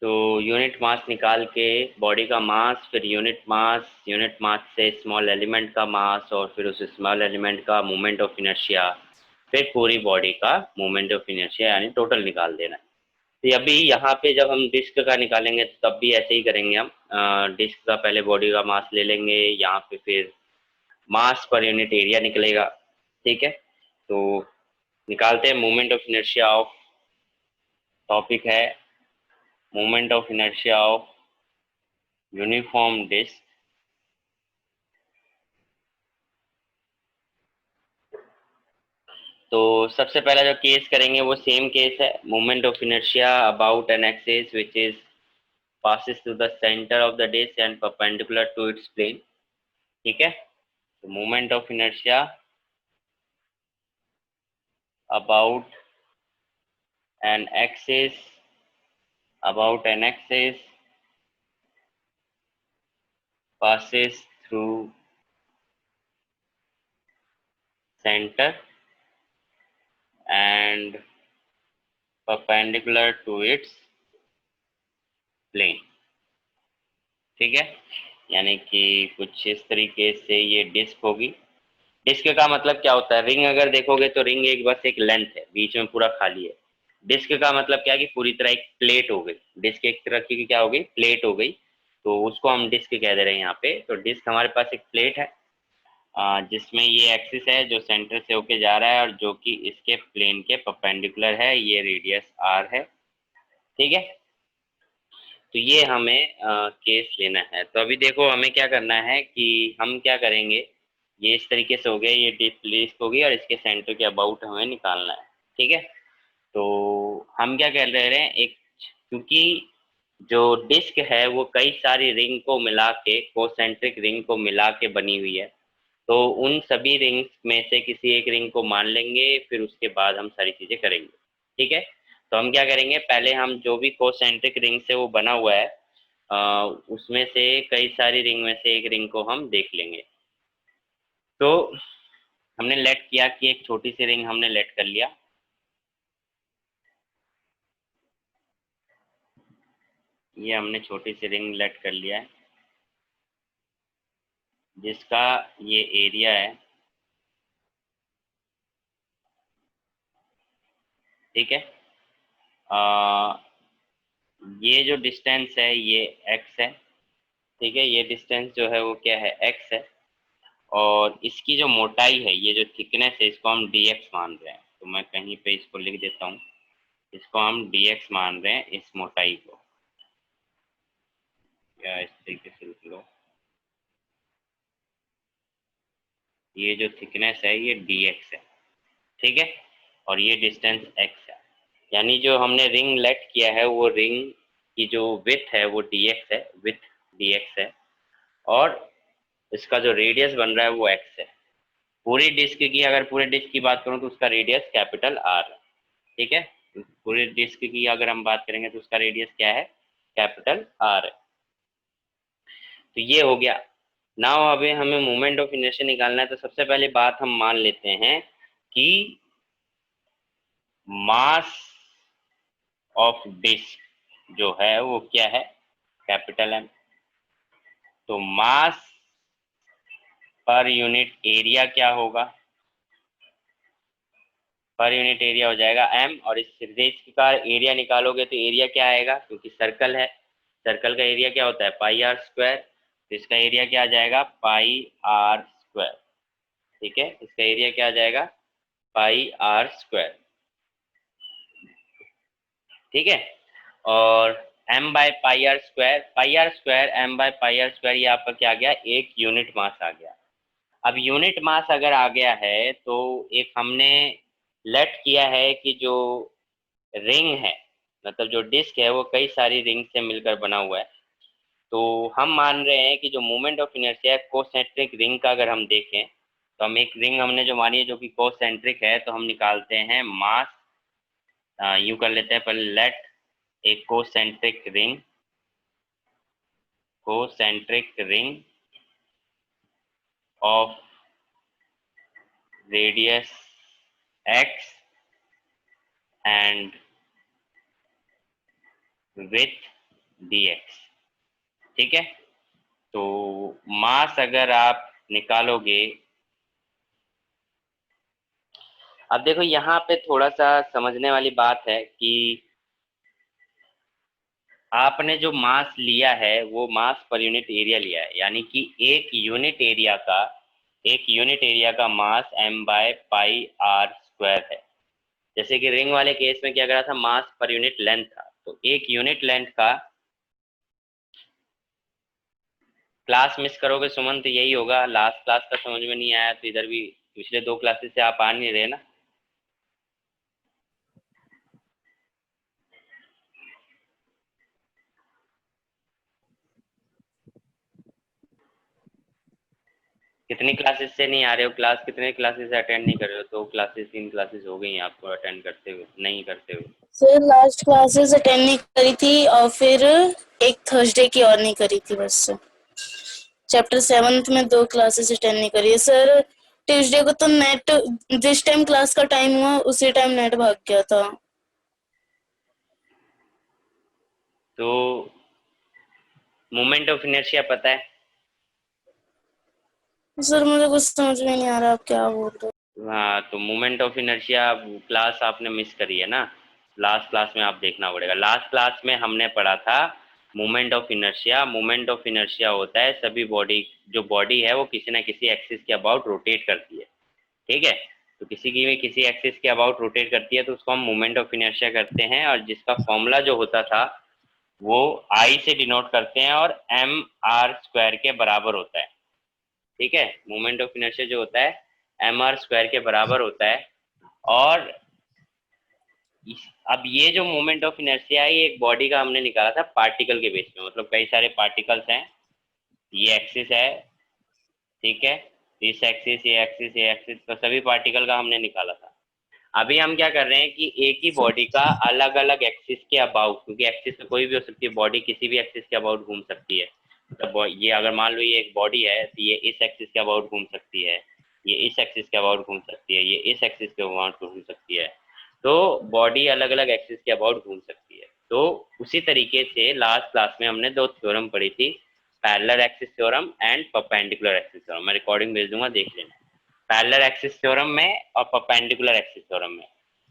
तो unit mass निकाल के बॉडी का मास, फिर यूनिट मास से स्मॉल एलिमेंट का मास, और फिर उस स्मॉल एलिमेंट का मोमेंट ऑफ इनर्शिया, फिर पूरी बॉडी का मोमेंट ऑफ इनर्शिया यानी टोटल निकाल देना है। तो अभी यहाँ पे जब हम डिस्क का निकालेंगे तो तब भी ऐसे ही करेंगे हम। डिस्क का पहले बॉडी का मास ले लेंगे, यहाँ पे फिर मास पर यूनिट एरिया निकलेगा। ठीक है, तो निकालते हैं moment of inertia of, topic है moment of inertia of uniform disc. तो सबसे पहला जो केस करेंगे वो सेम केस है, moment of inertia about an axis which is passes through the center of the disk and perpendicular to its plane। ठीक है, तो moment of inertia about an axis passes through center and perpendicular to its plane। ठीक है, यानी कि कुछ इस तरीके से ये डिस्क होगी। डिस्क का मतलब क्या होता है, रिंग अगर देखोगे तो रिंग एक बस एक लेंथ है, बीच में पूरा खाली है। डिस्क का मतलब क्या है कि पूरी तरह एक प्लेट हो गई। डिस्क एक तरह की क्या हो गई, प्लेट हो गई, तो उसको हम डिस्क कह दे रहे हैं यहाँ पे। तो डिस्क हमारे पास एक प्लेट है जिसमें ये एक्सिस है जो सेंटर से होके जा रहा है और जो कि इसके प्लेन के परपेंडिकुलर है, ये रेडियस आर है। ठीक है, तो ये हमें केस लेना है। तो अभी देखो हमें क्या करना है कि हम क्या करेंगे, ये इस तरीके से हो गया, ये डिस्क होगी और इसके सेंटर के अबाउट हमें निकालना है। ठीक है, तो हम क्या कर रहे हैं, एक क्योंकि जो डिस्क है वो कई सारी रिंग को मिला के, कोसेंट्रिक रिंग को मिला के बनी हुई है, तो उन सभी रिंग्स में से किसी एक रिंग को मान लेंगे, फिर उसके बाद हम सारी चीजें करेंगे। ठीक है, तो हम क्या करेंगे, पहले हम जो भी कोसेंट्रिक रिंग से वो बना हुआ है उसमें से कई सारी रिंग में से एक रिंग को हम देख लेंगे। तो हमने लेट किया कि एक छोटी सी रिंग हमने लेट कर लिया, ये हमने छोटी सी रिंग लेट कर लिया है जिसका ये एरिया है। ठीक है, आ, ये जो डिस्टेंस है ये एक्स है। ठीक है, ये डिस्टेंस जो है वो क्या है, एक्स है। और इसकी जो मोटाई है, ये जो थिकनेस है, इसको हम डी एक्स मान रहे हैं। तो मैं कहीं पे इसको लिख देता हूँ, इसको हम डी एक्स मान रहे हैं, इस मोटाई को, या इस तरीके से लिख लो, ये जो थिकनेस है ये डी एक्स है। ठीक है, और ये डिस्टेंस एक्स है, यानी जो हमने रिंग लेट किया है वो रिंग की जो विथ है वो डी एक्स है, विथ डी एक्स है, और इसका जो रेडियस बन रहा है वो एक्स है। पूरी डिस्क की, अगर पूरे डिस्क की बात करूं तो उसका रेडियस कैपिटल आर है। ठीक है, पूरे डिस्क की अगर हम बात करेंगे तो उसका रेडियस क्या है, कैपिटल आर है। तो ये हो गया। नाउ अभी हमें मोमेंट ऑफ इनर्शिया निकालना है, तो सबसे पहले बात हम मान लेते हैं कि मास ऑफ डिस्क जो है वो क्या है, कैपिटल एम। तो मास पर यूनिट एरिया क्या होगा, पर यूनिट एरिया हो जाएगा एम, और इस डिस्क का एरिया निकालोगे तो एरिया क्या आएगा, क्योंकि सर्कल है, सर्कल का एरिया क्या होता है, पाई आर स्क्वायर। तो इसका एरिया क्या आ जाएगा, पाई आर स्क्वायर। ठीक है, इसका एरिया क्या आ जाएगा, पाई आर स्क्वायर। ठीक है, और M by pi R square, pi R square M by pi R square, ये आपका क्या आ गया, एक यूनिट मास आ गया। अब यूनिट मास अगर आ गया है तो एक हमने लेट किया है कि जो रिंग है, मतलब जो डिस्क है वो कई सारी रिंग से मिलकर बना हुआ है। तो हम मान रहे हैं कि जो मोमेंट ऑफ इनर्शिया है कोसेंट्रिक रिंग का अगर हम देखें, तो हम एक रिंग हमने जो मानी है जो कि कोसेंट्रिक है, तो हम निकालते हैं मास, यूं कर लेते हैं पहले, लेट एक concentric ring of radius x and width dx। ठीक है, तो मास अगर आप निकालोगे, अब देखो यहाँ पे थोड़ा सा समझने वाली बात है कि आपने जो मास लिया है वो मास पर यूनिट एरिया लिया है, यानी कि एक यूनिट एरिया का मास m/πr² है। जैसे कि रिंग वाले केस में क्या करा था, मास पर यूनिट लेंथ था, तो एक यूनिट लेंथ का, क्लास मिस करोगे सुमन तो यही होगा, लास्ट क्लास का समझ में नहीं आया तो इधर भी पिछले 2 क्लासेस से आप आ नहीं रहे ना। कितनी क्लासेस से नहीं आ रहे हो, क्लास कितने क्लासेस से अटेंड नहीं कर रहे हो? 2 क्लासेस 3 क्लासेस हो गई आपको अटेंड करते हुए, नहीं करते हुए। सर लास्ट क्लासेस अटेंड नहीं करी थी और फिर एक थर्सडे की और नहीं करी थी बस। चैप्टर 7 में 2 क्लासेस अटेंड नहीं करी है सर। ट्यूसडे को तो नेट, जिस टाइम क्लास का टाइम हुआ उसी टाइम नेट भाग गया था। तो मोमेंट ऑफ इनर्शिया पता है? सर मुझे कुछ समझ में नहीं आ रहा आप क्या बोल रहे हाँ, तो मोमेंट ऑफ इनर्शिया क्लास आपने मिस करी है ना, लास्ट क्लास में आप देखना पड़ेगा। लास्ट क्लास में हमने पढ़ा था moment of inertia. Moment of inertia होता है सभी बॉडी, जो बॉडी है वो किसी ना किसी एक्सिस के अबाउट रोटेट करती है। ठीक है, तो किसी की भी किसी एक्सिस के अबाउट रोटेट करती है तो उसको हम मोमेंट ऑफ इनर्शिया करते हैं, और जिसका फॉर्मूला जो होता था वो आई से डिनोट करते हैं और mr² के बराबर होता है। ठीक है, मोमेंट ऑफ इनर्शिया जो होता है mr² के बराबर होता है। और अब ये जो मोमेंट ऑफ इनर्शिया है ये एक बॉडी का हमने निकाला था पार्टिकल के बेस में, मतलब कई सारे पार्टिकल्स हैं, ये एक्सिस है, ठीक है, इस एक्सिस, ये एक्सिस, तो सभी पार्टिकल का हमने निकाला था। अभी हम क्या कर रहे हैं कि एक ही थे। बॉडी का अलग अलग एक्सिस के अबाउट, क्योंकि एक्सिस तो कोई भी हो सकती है, बॉडी किसी भी एक्सिस के अबाउट घूम सकती है। मतलब ये अगर मान लो ये एक बॉडी है तो ये इस एक्सिस के अबाउट घूम सकती है, ये इस एक्सिस के अबाउट घूम सकती है, ये इस एक्सिस के अबाउट घूम सकती है। तो बॉडी अलग अलग एक्सिस के अबाउट घूम सकती है। तो उसी तरीके से लास्ट क्लास में हमने 2 थ्योरम पढ़ी थी, parallel axis theorem and perpendicular axis theorem. मैं रिकॉर्डिंग भेज दूंगा, देख लेना। पैरेलल एक्सिस थ्योरम में और परपेंडिकुलर एक्सिस थ्योरम में,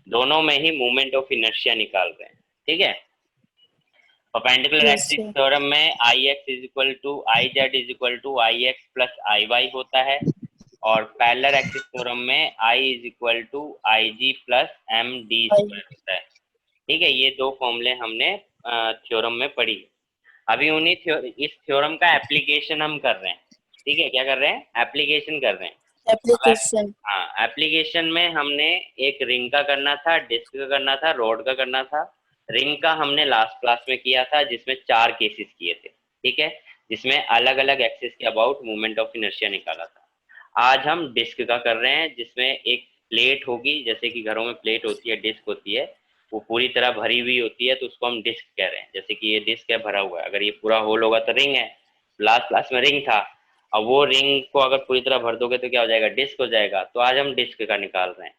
दोनों में ही मोमेंट ऑफ इनर्शिया निकाल रहे हैं। ठीक है, perpendicular yes axis sir. Theorem में I x is equal to I z is equal to I x plus I y होता है, और पैरेलल एक्सिस थ्योरम में I is equal to I ji plus M D square होता है। ठीक है, ये 2 फॉर्मूले हमने थ्योरम में पढ़ी। अभी इस थ्योरम का एप्लीकेशन हम कर रहे हैं। ठीक है, क्या कर रहे हैं, एप्लीकेशन कर रहे हैं। अब एप्लीकेशन। हाँ, एप्लीकेशन में हमने एक रिंग का करना था, डिस्क का करना था, रॉड का करना था। रिंग का हमने लास्ट क्लास में किया था जिसमें 4 केसेस किए थे। ठीक है, जिसमें अलग अलग एक्सिस के अबाउट मूवमेंट ऑफ इनर्शिया निकाला था। आज हम डिस्क का कर रहे हैं जिसमें एक प्लेट होगी, जैसे कि घरों में प्लेट होती है, डिस्क होती है, वो पूरी तरह भरी हुई होती है तो उसको हम डिस्क कह रहे हैं। जैसे कि ये डिस्क है, भरा हुआ है, अगर ये पूरा होल होगा तो रिंग है। लास्ट क्लास में रिंग था, अब वो रिंग को अगर पूरी तरह भर दोगे तो क्या हो जाएगा, डिस्क हो जाएगा। तो आज हम डिस्क का निकाल रहे हैं।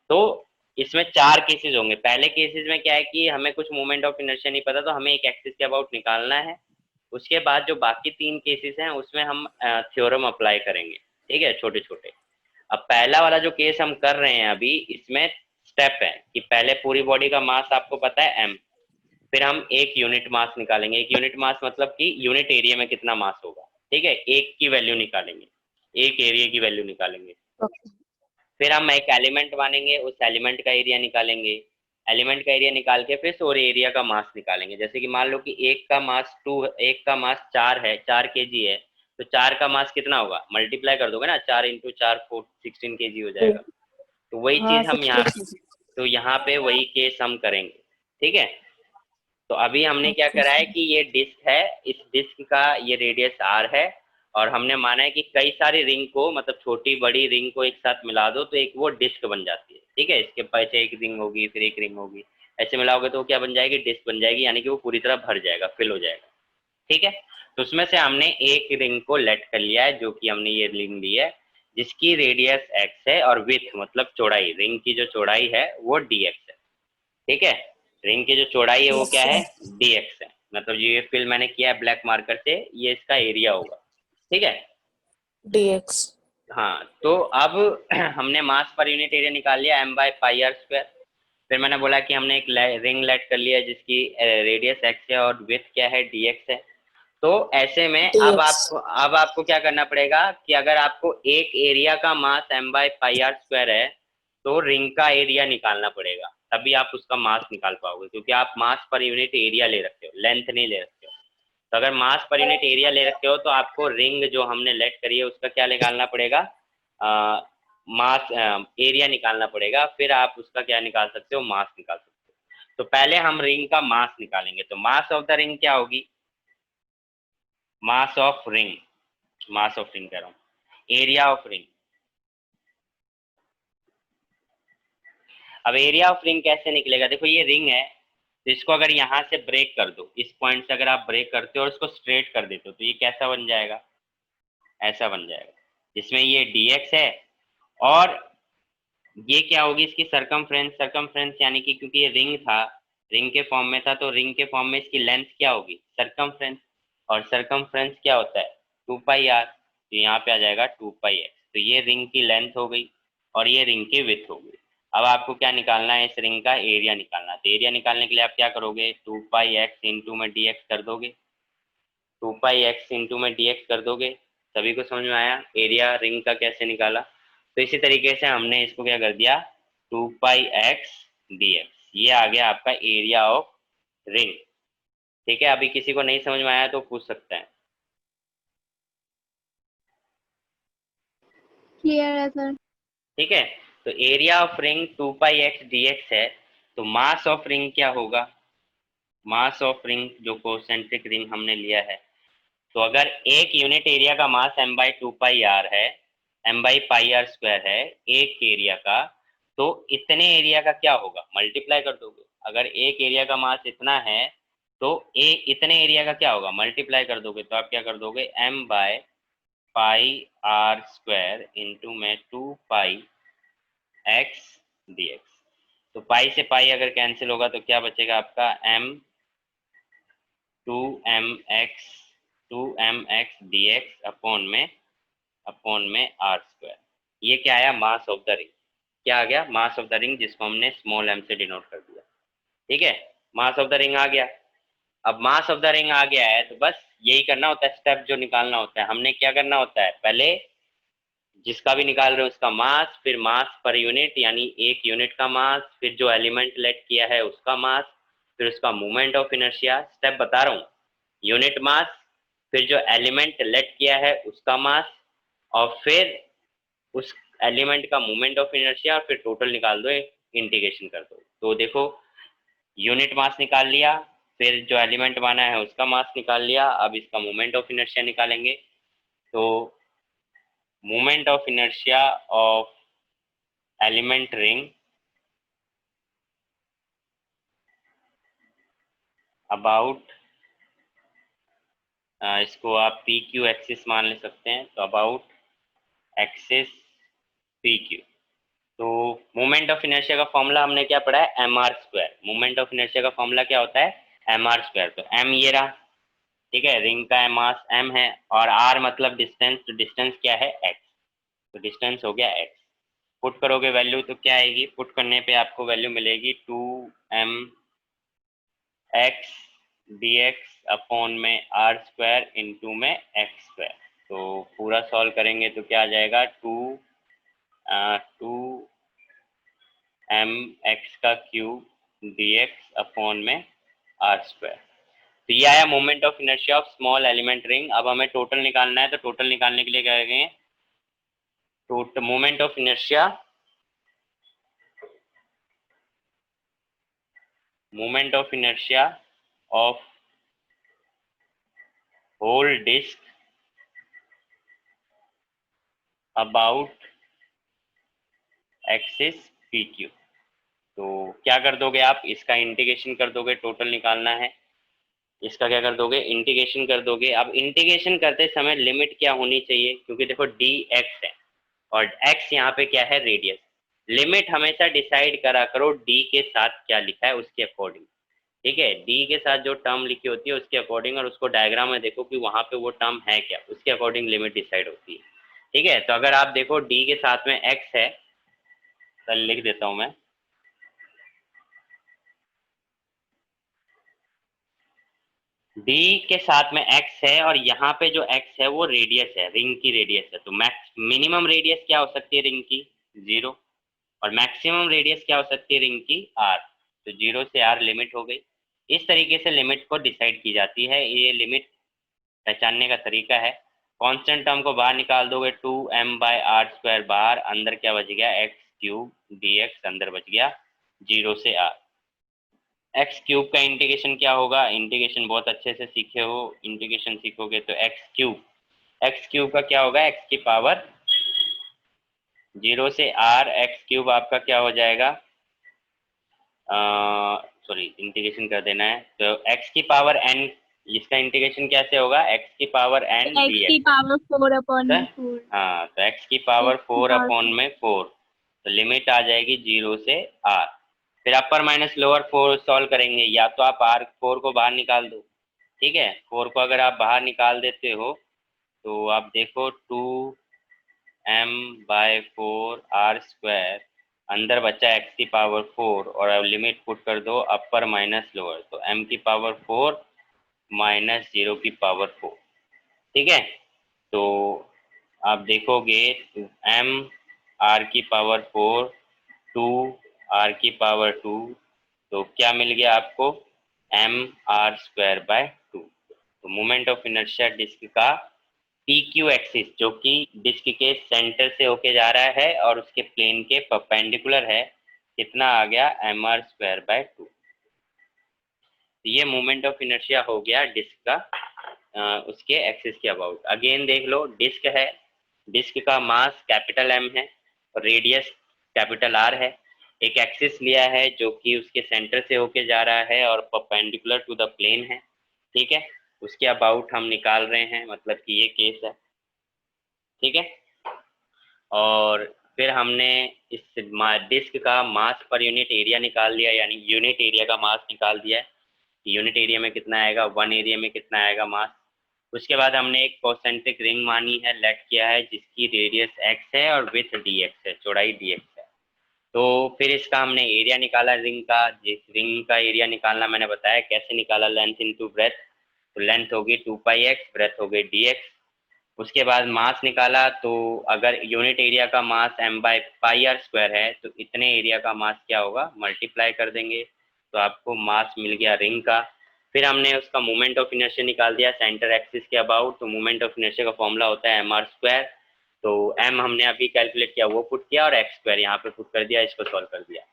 तो इसमें 4 केसेस होंगे। पहले केसेस में क्या है कि हमें कुछ मोमेंट ऑफ इनर्शिया नहीं पता, तो हमें एक एक्सिस के अबाउट निकालना है। उसके बाद जो बाकी 3 केसेस हैं उसमें हम थ्योरम अप्लाई करेंगे। ठीक है, छोटे छोटे। अब पहला वाला जो केस हम कर रहे हैं अभी, इसमें स्टेप है कि पहले पूरी बॉडी का मास आपको पता है m, फिर हम एक यूनिट मास निकालेंगे। एक यूनिट मास मतलब कि यूनिट एरिया में कितना मास होगा। ठीक है, एक की वैल्यू निकालेंगे, एक एरिया की वैल्यू निकालेंगे। फिर हम एक एलिमेंट मानेंगे, उस एलिमेंट का एरिया निकालेंगे। एलिमेंट का एरिया निकाल के फिर और एरिया का मास निकालेंगे। जैसे कि मान लो कि एक का मास 4 है, 4 kg है, तो 4 का मास कितना होगा, मल्टीप्लाई कर दोगे ना, 4 × 4 16 kg हो जाएगा। तो वही हाँ चीज हम यहाँ, 16। तो यहाँ पे वही केस हम करेंगे। ठीक है, तो अभी हमने क्या ओके करा है सर। कि ये डिस्क है, इस डिस्क का ये रेडियस r है, और हमने माना है कि कई सारी रिंग को, मतलब छोटी बड़ी रिंग को एक साथ मिला दो तो एक वो डिस्क बन जाती है। ठीक है, इसके पीछे एक रिंग होगी, फिर एक रिंग होगी, ऐसे मिलाओगे तो वो क्या बन जाएगी, डिस्क बन जाएगी, यानी कि वो पूरी तरह भर जाएगा, फिल हो जाएगा। ठीक है, तो उसमें से हमने एक रिंग को लेट कर लिया है, जो कि हमने ये रिंग ली है जिसकी रेडियस x है और विथ मतलब चौड़ाई, रिंग की जो चौड़ाई है वो dx है। ठीक है, रिंग की जो चौड़ाई है वो यस क्या है, सर। dx है। मतलब ये फिल मैंने किया है ब्लैक मार्कर से, ये इसका एरिया होगा, ठीक है। dx। हाँ, तो अब हमने मास पर यूनिट एरिया निकाल लिया m/πr²। फिर मैंने बोला कि हमने एक रिंग लेट कर लिया जिसकी रेडियस x है और विड्थ क्या है, dx है। तो ऐसे में dx। अब आपको क्या करना पड़ेगा कि अगर आपको एक एरिया का मास m/πr² है, तो रिंग का एरिया निकालना पड़ेगा, तभी आप उसका मास निकाल पाओगे, क्योंकि आप मास पर यूनिट एरिया ले रखते हो, लेंथ नहीं ले रखते हो। तो अगर मास पर यूनिट एरिया ले रखते हो तो आपको रिंग जो हमने लेट करी है उसका क्या निकालना पड़ेगा, मास एरिया निकालना पड़ेगा, फिर आप उसका क्या निकाल सकते हो, मास निकाल सकते हो। तो पहले हम रिंग का मास निकालेंगे, तो मास ऑफ द रिंग क्या होगी, mass of ring, mass of ring कह रहा हूँ, एरिया ऑफ रिंग। अब एरिया ऑफ रिंग कैसे निकलेगा, देखो ये रिंग है, तो इसको अगर यहाँ से ब्रेक कर दो, इस पॉइंट से अगर आप ब्रेक करते हो और इसको स्ट्रेट कर देते हो, तो ये कैसा बन जाएगा, ऐसा बन जाएगा, जिसमें ये dx है, और ये क्या होगी, इसकी सरकमफ्रेंस, सरकमफ्रेंस यानी कि क्योंकि ये रिंग था, रिंग के फॉर्म में था, तो रिंग के फॉर्म में इसकी लेंथ क्या होगी, सरकमफ्रेंस, और सरकमफ्रेंस क्या होता है, 2πr, तो यहाँ पे आ जाएगा 2πx। तो ये रिंग की लेंथ हो गई और ये रिंग की विड्थ हो गई। अब आपको क्या निकालना है, इस रिंग का एरिया निकालना है। तो एरिया निकालने के लिए आप क्या करोगे, 2πx इंटू में dx कर दोगे, 2πx इंटू में dx कर दोगे। सभी को समझ में आया एरिया रिंग का कैसे निकाला। तो इसी तरीके से हमने इसको क्या कर दिया, 2πx dx, ये आ गया आपका एरिया ऑफ रिंग। ठीक है, अभी किसी को नहीं समझ में आया तो पूछ सकते हैं। क्लियर है सर। ठीक है, तो area of ring 2πx dx है, तो मास ऑफ रिंग क्या होगा, मास ऑफ रिंग जो कोसेंट्रिक रिंग हमने लिया है, तो अगर एक यूनिट एरिया का मास m/2πr है, m/πr² है एक एरिया का, तो इतने एरिया का क्या होगा, मल्टीप्लाई कर दोगे। अगर एक एरिया का मास इतना है तो इतने एरिया का क्या होगा, मल्टीप्लाई कर दोगे। तो आप क्या कर दोगे, m/πr² इंटू में 2πx dx। तो पाई से पाई अगर कैंसिल होगा तो क्या बचेगा आपका, two M X D X upon M r²। ये क्या आया, मास ऑफ द रिंग। क्या आ गया, मास ऑफ द रिंग, जिसको हमने स्मॉल m से डिनोट कर दिया। ठीक है, मास ऑफ द रिंग आ गया। अब मास ऑफ द रिंग आ गया है तो बस यही करना होता है, स्टेप जो निकालना होता है, हमने क्या करना होता है, पहले जिसका भी निकाल रहे हो उसका मास, फिर मास पर यूनिट यानी एक यूनिट का मास, फिर जो एलिमेंट लेट किया है उसका मास, फिर उसका मोमेंट ऑफ इनर्शिया, स्टेप बता रहा हूँ, यूनिट मास, फिर जो एलिमेंट लेट किया है उसका मास, और फिर उस एलिमेंट का मोमेंट ऑफ इनर्शिया, और फिर टोटल निकाल दो, इंटीग्रेशन कर दो। तो देखो यूनिट मास निकाल लिया, फिर जो एलिमेंट माना है उसका मास निकाल लिया, अब इसका मोमेंट ऑफ इनर्शिया निकालेंगे। तो moment of inertia of element ring about, इसको आप पी क्यू एक्सिस मान ले सकते हैं, तो अबाउट एक्सिस पी क्यू। तो मोमेंट ऑफ इनर्शिया का फॉर्मूला हमने क्या पढ़ा है, mr²। मोमेंट ऑफ इनर्शिया का फॉर्मूला क्या होता है, mr²। तो m ये रहा, ठीक है, रिंग का मास m है, और r मतलब डिस्टेंस, तो डिस्टेंस क्या है, x, तो डिस्टेंस हो गया x। पुट करोगे वैल्यू तो क्या आएगी, पुट करने पे आपको वैल्यू मिलेगी 2mx dx upon M r² into में x²। तो पूरा सॉल्व करेंगे तो क्या आ जाएगा, 2m x का cube dx upon M r²। तो ये आया moment of inertia of small element ring. अब हमें टोटल निकालना है, तो टोटल निकालने के लिए क्या करेंगे, total moment of inertia, moment of inertia of whole disc about axis P Q. तो क्या कर दोगे आप, इसका इंटीग्रेशन कर दोगे, टोटल निकालना है, इसका क्या कर दोगे, इंटीग्रेशन कर दोगे। अब इंटीग्रेशन करते समय लिमिट क्या होनी चाहिए, क्योंकि देखो डी एक्स है और एक्स यहाँ पे क्या है, रेडियस। लिमिट हमेशा डिसाइड करा करो डी के साथ क्या लिखा है उसके अकॉर्डिंग। ठीक है, डी के साथ जो टर्म लिखी होती है उसके अकॉर्डिंग, और उसको डायग्राम में देखो कि वहां पे वो टर्म है क्या, उसके अकॉर्डिंग लिमिट डिसाइड होती है। ठीक है, तो अगर आप देखो डी के साथ में एक्स है, तो लिख देता हूं मैं, डी के साथ में एक्स है और यहाँ पे जो एक्स है वो रेडियस है, रिंग की रेडियस है, तो मैक्स मिनिमम रेडियस क्या हो सकती है रिंग की, 0, और मैक्सिमम रेडियस क्या हो सकती है रिंग की, आर। तो 0 से आर लिमिट हो गई। इस तरीके से लिमिट को डिसाइड की जाती है, ये लिमिट पहचानने का तरीका है। कांस्टेंट टर्म को बाहर निकाल दोगे, 2m/r² बाहर, अंदर क्या बच गया, एक्स क्यूब dx अंदर बच गया 0 से आर। एक्स क्यूब का इंटीग्रेशन क्या होगा, इंटीग्रेशन बहुत अच्छे से सीखे हो, इंटीग्रेशन सीखोगे तो एक्स क्यूब का क्या होगा, एक्स की पावर 0 से आर, एक्स क्यूब आपका क्या हो जाएगा, सॉरी इंटीग्रेशन कर देना है, तो एक्स की पावर एन, इसका इंटीग्रेशन कैसे होगा, एक्स की पावर एन एक्स डी की एक्स। पावर 4/4। हाँ, तो एक्स की पावर एक्स की 4 पावर अपॉन में 4, तो लिमिट आ जाएगी 0 से आर। फिर अपर माइनस लोअर 4 सॉल्व करेंगे, या तो आप आर 4 को बाहर निकाल दो। ठीक है, 4 को अगर आप बाहर निकाल देते हो तो आप देखो 2m/4r², अंदर बचा एक्स की पावर 4, और अब लिमिट पुट कर दो अपर माइनस लोअर, तो m की पावर 4 माइनस 0 की पावर 4। ठीक है, तो आप देखोगे m r की पावर 4, 2 r की पावर 2, तो क्या मिल गया आपको, mr²/2। तो मोमेंट ऑफ इनर्शिया डिस्क का पी क्यू एक्सिस, जो कि डिस्क के सेंटर से होके जा रहा है और उसके प्लेन के परपेंडिकुलर है, कितना आ गया, mr²/2। ये मोमेंट ऑफ इनर्शिया हो गया डिस्क का उसके एक्सिस के अबाउट। अगेन देख लो, डिस्क है, डिस्क का मास कैपिटल एम है और रेडियस कैपिटल आर है। एक एक्सिस लिया है जो कि उसके सेंटर से होके जा रहा है और परपेंडिकुलर टू द प्लेन है। ठीक है, उसके अबाउट हम निकाल रहे हैं, मतलब कि ये केस है। ठीक है, और फिर हमने इस डिस्क का मास पर यूनिट एरिया निकाल लिया, यानी यूनिट एरिया का मास निकाल दिया है। यूनिट एरिया में कितना आएगा, 1 एरिया में कितना आएगा मास। उसके बाद हमने एक कॉन्सेंट्रिक रिंग मानी है, लेट किया है, जिसकी रेडियस एक्स है और विथ डी एक्स है, चौड़ाई डी एक्स है। तो फिर इसका हमने एरिया निकाला रिंग का। जिस रिंग का एरिया निकालना मैंने बताया कैसे निकाला, लेंथ इंटू ब्रेथ, तो लेंथ होगी 2πx, ब्रेथ हो गई dx। उसके बाद मास निकाला, तो अगर यूनिट एरिया का मास m/πr² है तो इतने एरिया का मास क्या होगा, मल्टीप्लाई कर देंगे, तो आपको मास मिल गया रिंग का। फिर हमने उसका मोमेंट ऑफ इनर्शिया निकाल दिया सेंटर एक्सिस के अबाउट, तो मोमेंट ऑफ इनर्शिया का फॉर्मूला होता है mr²। तो m हमने अभी कैलकुलेट किया वो पुट किया, और x² यहाँ पे पुट कर दिया, इसको सॉल्व कर दिया।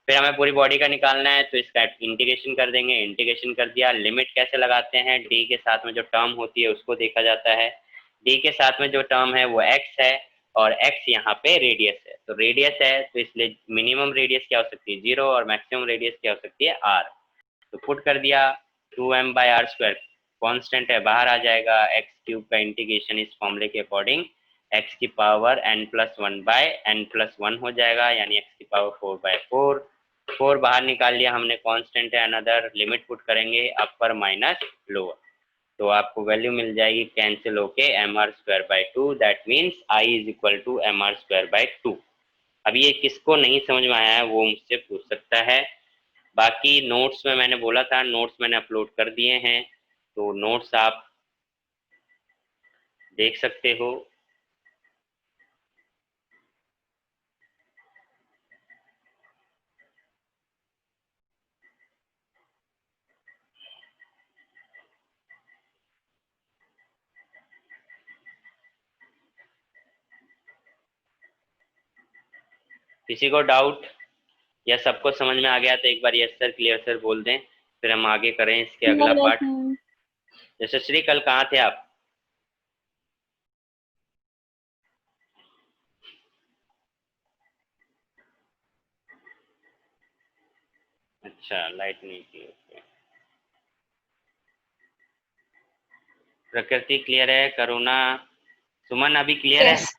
फिर हमें पूरी बॉडी का निकालना है, तो इसका इंटीग्रेशन कर देंगे, इंटीग्रेशन कर दिया। लिमिट कैसे लगाते हैं, डी के साथ में जो टर्म होती है उसको देखा जाता है। डी के साथ में जो टर्म है वो एक्स है, और एक्स यहाँ पे रेडियस है, तो रेडियस है तो इसलिए मिनिमम रेडियस क्या हो सकती है, 0, और मैक्सिमम रेडियस क्या हो सकती है, आर। तो पुट कर दिया, 2m/r² कांस्टेंट है, बाहर आ जाएगा, एक्स क्यूब का इंटीग्रेशन इस फॉर्मूले के अकॉर्डिंग एक्स की पावर n+1/n+1 हो जाएगा, यानी एक्स की पावर 4/4। 4 बाहर निकाल लिया हमने, कांस्टेंट है अनदर, लिमिट पुट करेंगे अपर माइनस लोअर, तो आपको वैल्यू मिल जाएगी कैंसिल होके mr²/2, that means I = mr²/2। अब ये किसको नहीं समझ में आया है वो मुझसे पूछ सकता है। बाकी नोट्स में मैंने बोला था, नोट्स मैंने अपलोड कर दिए हैं, तो नोट्स आप देख सकते हो। किसी को डाउट या सबको समझ में आ गया तो एक बार यस सर, क्लियर सर बोल दें, फिर हम आगे करें इसके अगला पार्ट। यशस्वी कल कहाँ थे आप? अच्छा, लाइट नहीं थी, ओके। प्रकृति क्लियर है, करुणा, सुमन अभी क्लियर है? यस।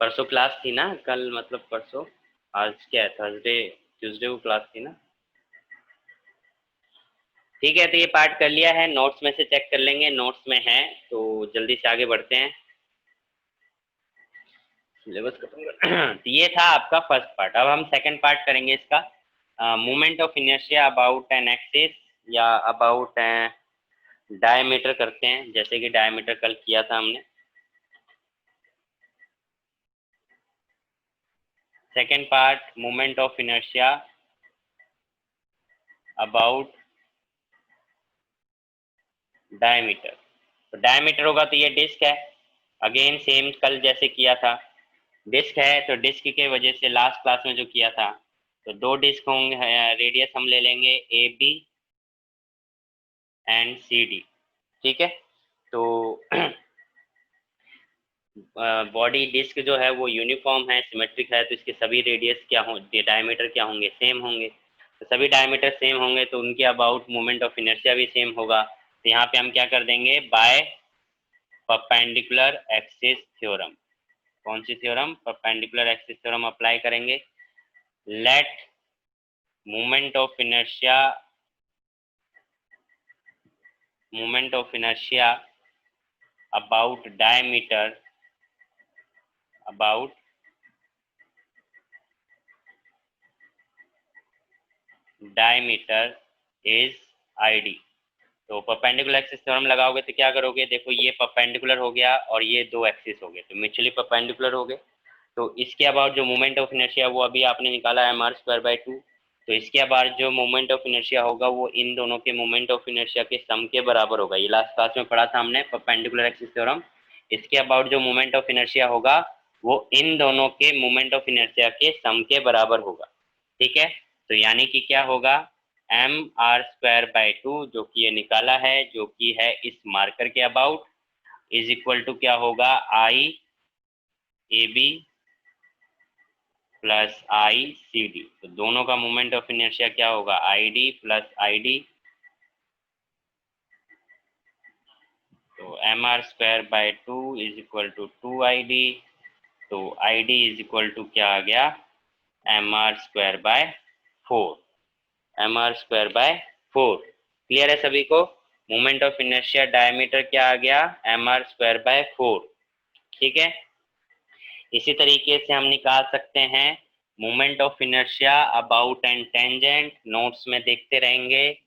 परसों क्लास थी ना, कल मतलब परसों, आज क्या है, थर्सडे, ट्यूसडे को क्लास थी ना। ठीक है, तो ये पार्ट कर लिया है, नोट्स में से चेक कर लेंगे, नोट्स में है तो जल्दी से आगे बढ़ते हैं, सिलेबस खत्म कर तो ये था आपका फर्स्ट पार्ट। अब हम सेकंड पार्ट करेंगे इसका, moment of inertia about an axis या अबाउट डायमीटर करते हैं, जैसे कि डायमीटर कल किया था हमने। Second part, moment of inertia about diameter. तो डायमीटर होगा तो ये डिस्क है, अगेन सेम कल जैसे किया था, डिस्क है तो डिस्क के वजह से लास्ट क्लास में जो किया था, तो दो डिस्क होंगे, रेडियस हम ले लेंगे A B and C D. ठीक है, तो बॉडी डिस्क जो है वो यूनिफॉर्म है, सिमेट्रिक है, तो इसके सभी रेडियस क्या होंगे, डायमीटर क्या होंगे, सेम होंगे। तो सभी डायमीटर सेम होंगे तो उनके अबाउट मोमेंट ऑफ इनर्शिया भी सेम होगा। तो यहाँ पे हम क्या कर देंगे, बाय परपेंडिकुलर एक्सिस थ्योरम। कौन सी theorem, perpendicular axis theorem apply करेंगे। Let moment of inertia about diameter about diameter is ID. तो परपेंडिकुलर एक्सिस थ्योरम लगाओगे तो क्या करोगे, देखो ये परपेंडिकुलर हो गया और ये दो एक्सिस हो गए, तो म्यूचुअली परपेंडिकुलर हो गए। तो इसके अबाउट जो मोमेंट ऑफ इनर्शिया वो अभी आपने निकाला है mr²/2, तो इसके अबाउट जो मोमेंट ऑफ इनर्शिया होगा वो इन दोनों के मोमेंट ऑफ इनर्शिया के सम के बराबर होगा। ये लास्ट क्लास में पढ़ा था हमने परपेंडिकुलर एक्सिस थ्योरम। इसके अबाउट जो मोमेंट ऑफ इनर्शिया होगा वो इन दोनों के मोमेंट ऑफ इनर्शिया के सम के बराबर होगा। ठीक है, तो यानी कि क्या होगा, mr²/2 जो कि ये निकाला है, जो कि है इस मार्कर के अबाउट, इज इक्वल टू क्या होगा, I A B plus I C D. तो दोनों का मोमेंट ऑफ इनर्शिया क्या होगा, I D plus I D. तो mr²/2 is equal to 2id। तो id इज इक्वल टू क्या आ गया, mr²/4। mr²/4 क्लियर है सभी को। मोमेंट ऑफ इनर्शिया डायमीटर क्या आ गया, mr²/4। ठीक है, इसी तरीके से हम निकाल सकते हैं moment of inertia about N tangent, notes में देखते रहेंगे।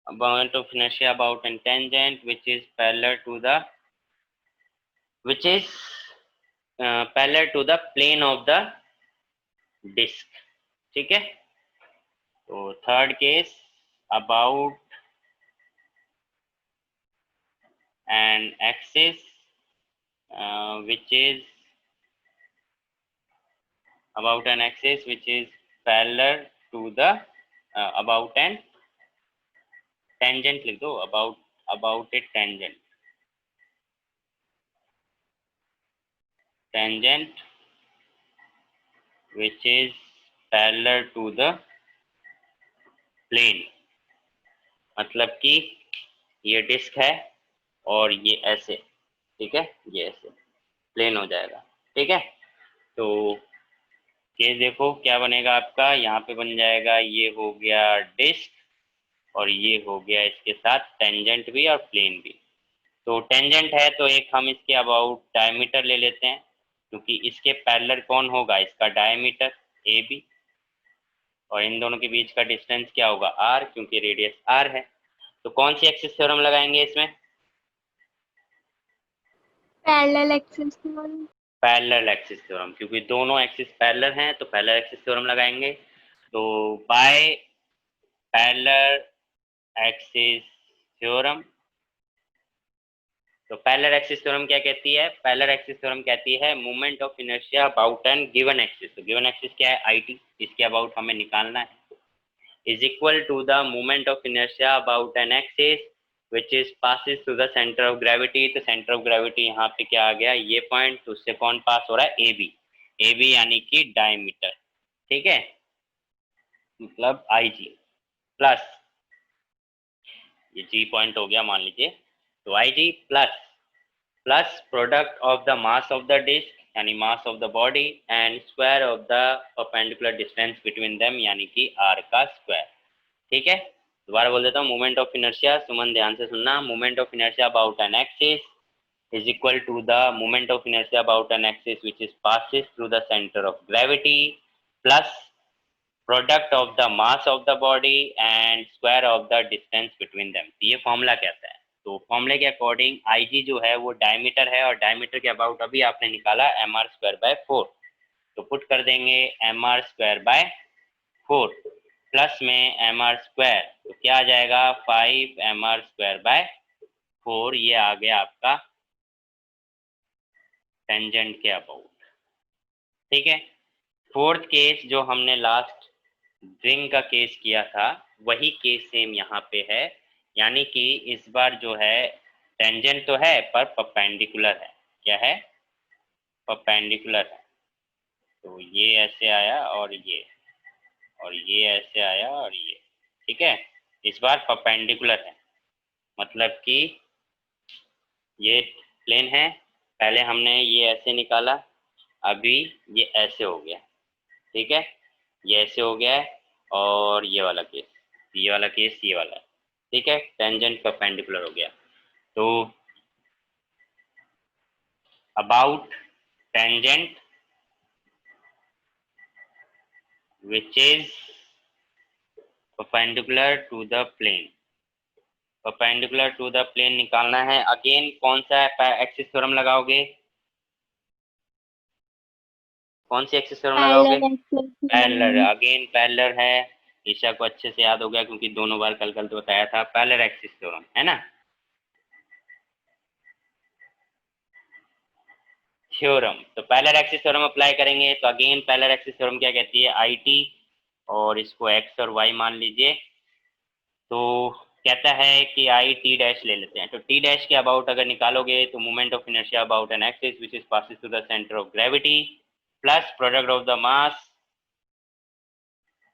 Moment of inertia about N tangent which is parallel to the plane of the disk। ठीक है, तो third case, about an axis which is parallel to the about an tangent, लिख दो about a tangent which is parallel to the plane। मतलब कि ये disc है और ये ऐसे, ठीक है, ये ऐसे प्लेन हो जाएगा। ठीक है, तो केस देखो क्या बनेगा आपका, यहाँ पे बन जाएगा, ये हो गया डिस्क और ये हो गया इसके साथ टेंजेंट भी और प्लेन भी। तो टेंजेंट है तो एक हम इसके अबाउट डायमीटर ले लेते हैं, क्योंकि इसके पैरेलल कौन होगा, इसका डायमीटर ए बी, और इन दोनों के बीच का डिस्टेंस क्या होगा, आर, क्योंकि रेडियस आर है। तो कौन सी एक्सिस थ्योरम लगाएंगे इसमें, parallel axis theorem. Parallel axis theorem, क्योंकि दोनों एक्सिस पैरेलल हैं तो पैरेलल एक्सिस थ्योरम लगाएंगे। तो बाय पैरेलल एक्सिस थ्योरम, तो पैरेलल एक्सिस थ्योरम क्या कहती है, पैरेलल एक्सिस थ्योरम कहती है moment of inertia about N given axis. तो गिवन एक्सिस क्या है, आई टी, इसके अबाउट हमें निकालना है, is equal to the moment of inertia about an axis which is passes through the center of gravity। तो center of gravity यहाँ पे क्या आ गया, ये पॉइंट, तो उससे कौन पास हो रहा है, ए बी, ए बी यानी कि डायमीटर। ठीक है, मतलब आई जी प्लस, ये जी पॉइंट हो गया मान लीजिए, तो I ji plus product of the mass of the disc यानी mass of the body and square of the perpendicular distance between them यानी कि आर का स्क्वायर। ठीक है, दोबारा बोल देता हूँ। मोमेंट ऑफ इनर्शिया, सुमन ध्यान से सुनना, moment of inertia about an axis is equal to the moment of inertia about an axis which is passes through the center of gravity plus product of the mass of the body and square of the distance between them। तो ये formula कहता है। तो फॉर्मूले के according IG जो है वो डायमीटर है और डायमीटर के अबाउट अभी आपने निकाला mr²/4, तो पुट कर देंगे mr²/4 प्लस में mr², तो क्या आ जाएगा 5mr²/4। ये आ गया आपका टेंजेंट के अबाउट। ठीक है, फोर्थ केस जो हमने लास्ट रिंग का केस किया था वही केस सेम यहाँ पे है, यानी कि इस बार जो है टेंजेंट तो है पर परपेंडिकुलर है। क्या है? परपेंडिकुलर है। तो ये ऐसे आया और ये ऐसे आया और ये। ठीक है, इस बार परपेंडिकुलर है, मतलब कि ये प्लेन है, पहले हमने ये ऐसे निकाला, अभी ये ऐसे हो गया। ठीक है, ये ऐसे हो गया है और ये वाला केस, ये वाला केस, ये वाला। ठीक है, टेंजेंट परपेंडिकुलर हो गया। तो about tangent which is perpendicular to the plane, perpendicular to the plane निकालना है। अगेन कौन सा एक्सिस थ्योरम लगाओगे? कौन सी एक्सिस थ्योरम लगाओगे? पैरेलल। अगेन पैरेलल है, ईशा को अच्छे से याद हो गया क्योंकि दोनों बार कल तो बताया था। पैरेलल एक्सिस थ्योरम है ना, थ्योरम। तो पैरेलल एक्सिस थ्योरम अप्लाई करेंगे तो अगेन पैरेलल एक्सिस थ्योरम क्या कहती है? IT और इसको x और y मान लीजिए। तो कहता है कि I T डैश ले लेते हैं। तो T डैश के अबाउट अगर निकालोगे तो moment of inertia about an axis which is passes through the centre of gravity plus product of the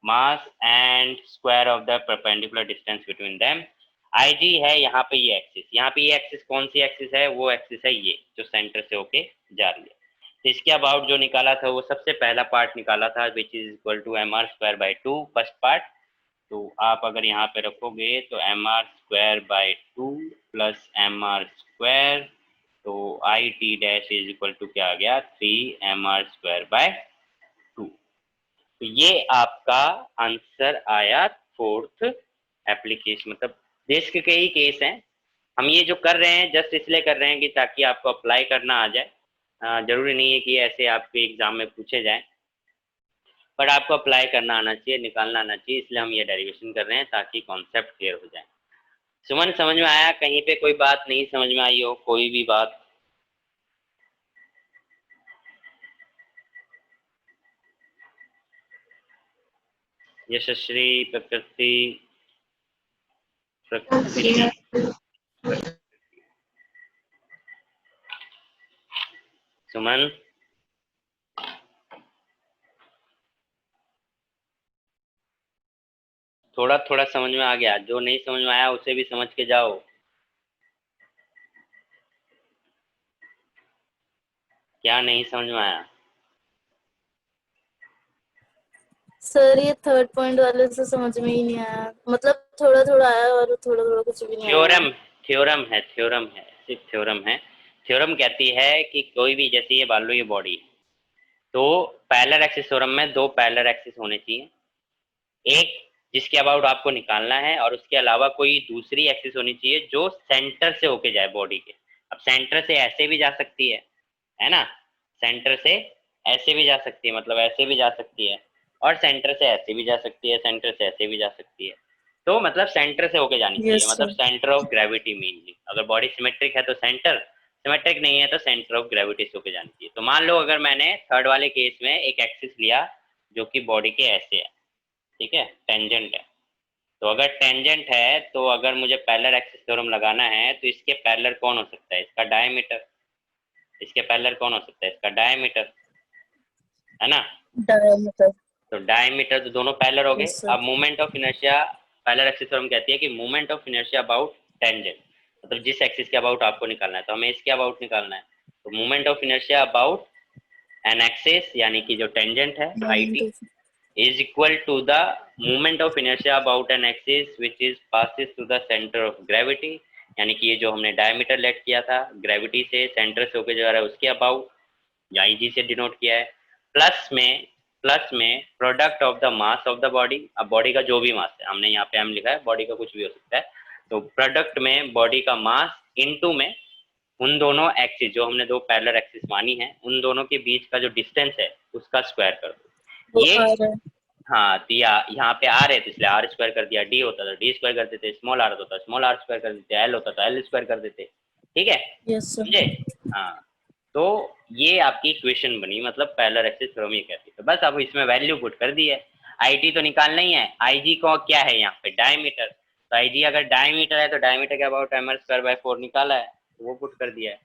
mass and square of the perpendicular distance between them. IG है यहाँ पे ये axis, यहाँ पे ये एक्सिस कौन सी एक्सिस है? वो एक्सिस है ये जो सेंटर से होके जा रही है। तो इसके अबाउट जो निकाला था वो सबसे पहला पार्ट निकाला था which is equal to mr²/2 first part. तो आप अगर यहाँ पे रखोगे तो mr²/2 प्लस mr², तो IT dash is equal to क्या आ गया? 3mr²/2। तो ये आपका आंसर आया फोर्थ एप्लीकेशन, मतलब डिस्क के ही केस हैं। हम ये जो कर रहे हैं जस्ट इसलिए कर रहे हैं कि ताकि आपको अप्लाई करना आ जाए। जरूरी नहीं है कि ऐसे आपके एग्जाम में पूछे जाए, पर आपको अप्लाई करना आना चाहिए, निकालना आना चाहिए, इसलिए हम ये डेरिवेशन कर रहे हैं ताकि कॉन्सेप्ट क्लियर हो जाए। सुमन समझ में आया? कहीं पे कोई बात नहीं समझ में आई हो, कोई भी बात? यशस्वी, प्रकृति, सुमन, थोड़ा थोड़ा समझ में आ गया, जो नहीं समझ में आया उसे भी समझ के जाओ। क्या नहीं समझ में आया? सर ये थर्ड पॉइंट वाले से समझ में ही नहीं आया, मतलब थोड़ा थोड़ा आया और थोड़ा थोड़ा कुछ भी नहीं आया। थ्योरम, थ्योरम है, थ्योरम है, सिर्फ थ्योरम है। थ्योरम कहती है कि कोई भी, जैसे ये मान लो ये बॉडी, तो पैरेलल एक्सिस थ्योरम में दो पैरेलल एक्सिस होने चाहिए, एक जिसके अबाउट आपको निकालना है और उसके अलावा कोई दूसरी एक्सिस होनी चाहिए जो सेंटर से होके जाए बॉडी के। अब सेंटर से ऐसे भी जा सकती है ना, सेंटर से ऐसे भी जा सकती है, मतलब ऐसे भी जा सकती है, और सेंटर से ऐसे भी जा सकती है, सेंटर से ऐसे भी जा सकती है। तो मतलब सेंटर से होके जानी चाहिए, यस मतलब sir. Centre of gravity mainly. अगर बॉडी सिमेट्रिक है तो सेंटर, सिमेट्रिक नहीं है तो सेंटर ऑफ ग्रेविटी से होके जानी चाहिए। तो मान लो अगर मैंने थर्ड वाले केस में एक एक्सिस लिया जो कि बॉडी के ऐसे है, ठीक है, टेंजेंट है। तो अगर टेंजेंट है तो अगर मुझे पैरेलल एक्सिस थ्योरम लगाना है तो इसके पैरेलल कौन हो सकता है? इसका डायमीटर। इसके पैरेलल कौन हो सकता है? इसका डायमीटर, है ना। डायमीटर। तो डायमीटर तो दोनों पैरेलल हो गए। Yes sir. अब moment of inertia, parallel axis theorem कहती है कि moment of inertia about tangent, मतलब जिस एक्सिस के अबाउट आपको निकालना है, तो हमें इसके अबाउट निकालना है। तो moment of inertia about an axis यानी कि जो टेंजेंट है I T is equal to the moment of inertia about an axis which is passes through the center of gravity, यानी कि ये जो हमने डायमीटर लेट किया था ग्रेविटी से सेंटर से होकर जा रहा है उसके अबाउट या आई जी से डिनोट किया है, प्लस में product of the mass of the body. अब बॉडी का जो भी मास है, हमने यहाँ पे एम लिखा है, बॉडी का कुछ भी हो सकता है, तो प्रोडक्ट में बॉडी का मास इनटू में उन दोनों एक्सिस जो हमने दो पैरेलल एक्सिस मानी है उन दोनों के बीच का जो डिस्टेंस है उसका स्क्वायर कर दो। वो ये आ रहा है। हाँ दिया, यहाँ पे आर है तो इसलिए आर स्क्वायर कर दिया, डी होता था डी स्क्वायर कर देते, स्मॉल आर होता था स्मॉल आर स्क्वायर कर देते, एल होता था एल स्क्वायर कर देते। ठीक है, यस सर। समझे? हाँ, तो ये आपकी इक्वेशन बनी, मतलब पैरेलल एक्सिस थ्योरम ये कहती है। तो बस अब इसमें वैल्यू पुट कर दी है, आई टी तो निकालना ही है, आई जी को क्या है यहाँ पे डायमीटर, तो आई जी अगर डायमीटर है तो डायमीटर के about M R square by 4 निकाला है तो वो पुट कर दिया है,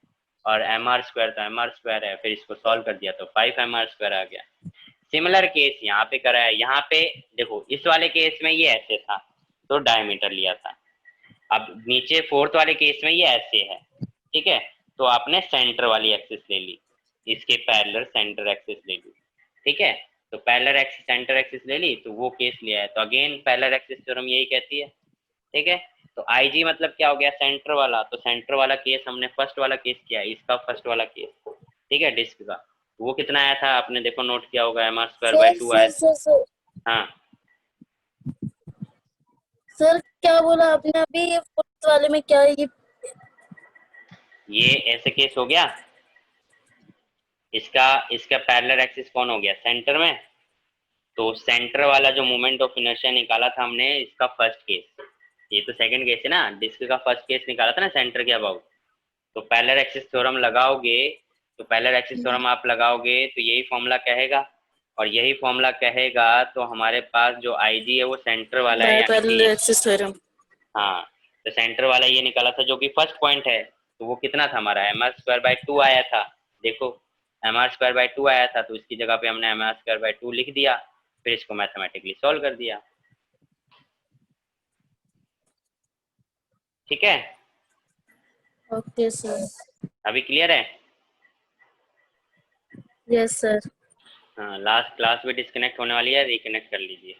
और एम आर स्क्वायर तो एम आर स्क्वायर है, फिर इसको सॉल्व कर दिया तो 5 एम आर स्क्वायर आ गया। सिमिलर केस यहाँ पे करा है, यहाँ पे देखो इस वाले केस में ये ऐसे था तो डायमीटर लिया था, अब नीचे फोर्थ वाले केस में ये ऐसे है, ठीक है, तो आपने सेंटर वाली एक्सिस ले ली, इसके पैरेलल सेंटर एक्सिस ले ली, ठीक है, तो पैरेलल एक्सिस सेंटर एक्सिस ले ली तो वो केस लिया है, तो अगेन पैरेलल एक्सिस थ्योरम यही कहती है। ठीक है, तो आई जी मतलब क्या हो गया सेंटर वाला, तो सेंटर वाला केस हमने फर्स्ट वाला केस किया, इसका फर्स्ट वाला केस, ठीक है, डिस्क का वो कितना आया था आपने देखो नोट किया होगा, M R square by sir 2 आया। सर सर सर हाँ सर क्या बोला आपने अभी, ये फोर्थ वाले में क्या है ये ऐसे केस हो गया, इसका इसका पैरेलल एक्सिस कौन हो गया सेंटर में, तो सेंटर वाला जो मोमेंट ऑफ इनर्शिया निकाला था हमने इसका फर्स्ट केस, ये तो सेकंड केस है ना, डिस्क का फर्स्ट केस निकाला था ना सेंटर के अबाउट, तो पैरेलल एक्सिस थ्योरम लगाओगे, तो पैरेलल एक्सिस थ्योरम आप लगाओगे तो यही फॉर्मूला कहेगा, और यही फॉर्मूला कहेगा तो हमारे पास जो आई जी है वो सेंटर वाला है, बाय यानी पैरेलल कि एक्सिस थ्योरम। हाँ, तो सेंटर वाला ये निकाला था जो कि फर्स्ट पॉइंट है, तो वो कितना था हमारा एम आर स्क्वायर बाय 2 आया था, देखो एम आर स्क्वायर बाय 2 आया था, तो इसकी जगह पे हमने एम आर स्क्वायर बाय 2 लिख दिया, फिर इसको मैथमेटिकली सॉल्व कर दिया। ठीक है, ओके सर। अभी क्लियर है? Yes sir. हाँ, लास्ट क्लास भी डिस्कनेक्ट होने वाली है, रिकनेक्ट कर लीजिए।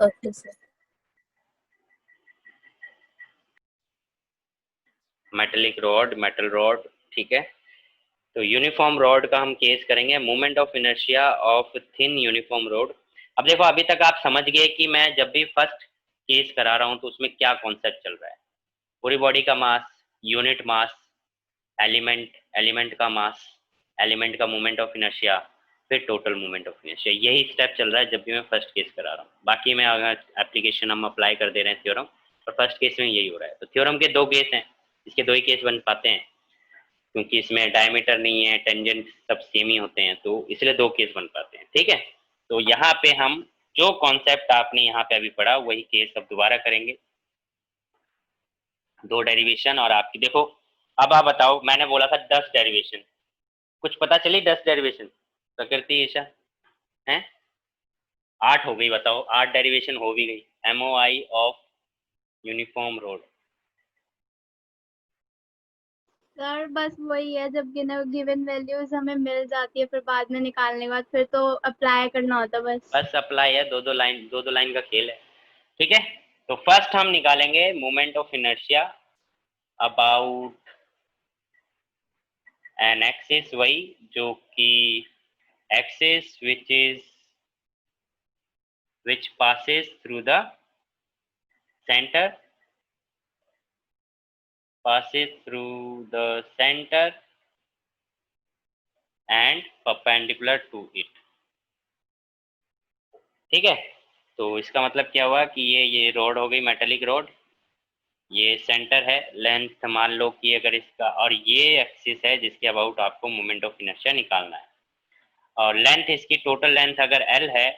Okay sir. Metallic rod, metal rod, ठीक है, तो यूनिफॉर्म रॉड का हम केस करेंगे, moment of inertia of thin uniform rod. अब देखो अभी तक आप समझ गए कि मैं जब भी फर्स्ट केस करा रहा हूँ तो उसमें क्या कॉन्सेप्ट चल रहा है, पूरी बॉडी का मास, यूनिट मास, एलिमेंट, एलिमेंट का मास, एलिमेंट का मोमेंट ऑफ इनर्शिया, फिर टोटल मोमेंट ऑफ इनर्शिया, यही स्टेप चल रहा है जब भी मैं फर्स्ट केस करा रहा हूँ। बाकी में अगर एप्लीकेशन हम अप्लाई कर दे रहे हैं थ्योरम, और फर्स्ट केस में यही हो रहा है, तो थ्योरम के दो केस हैं, इसके दो ही केस बन पाते हैं क्योंकि इसमें डायमीटर नहीं है, टेंजेंट सब सेम ही होते हैं, तो इसलिए दो केस बन पाते हैं। ठीक है, तो यहाँ पे हम जो कॉन्सेप्ट आपने यहाँ पे अभी पढ़ा वही केस अब दोबारा करेंगे, दो डेरिवेशन, और आपकी देखो अब आप बताओ, मैंने बोला था 10 डेरिवेशन, कुछ पता चली 10 डेरिवेशन प्रकृति ईशा है, 8 हो गई, बताओ 8 डेरिवेशन हो भी गई, MO I of uniform rod. Sir बस वही है, जब गिवन वैल्यूज हमें मिल जाती है फिर बाद में निकालने के बाद फिर तो अप्लाई करना होता है बस। बस अप्लाई है, दो दो लाइन का खेल है। ठीक है, तो फर्स्ट हम निकालेंगे moment of inertia about an axis, वही जो कि axis which passes through the center, and perpendicular to it। ठीक है, तो इसका मतलब क्या हुआ कि ये रोड हो गई मेटेलिक रोड, ये सेंटर है, लेंथ मान लो कि अगर इसका, और ये एक्सिस है जिसके अबाउट आपको मोमेंट ऑफ इनर्शिया निकालना है, और लेंथ इसकी टोटल लेंथ अगर एल है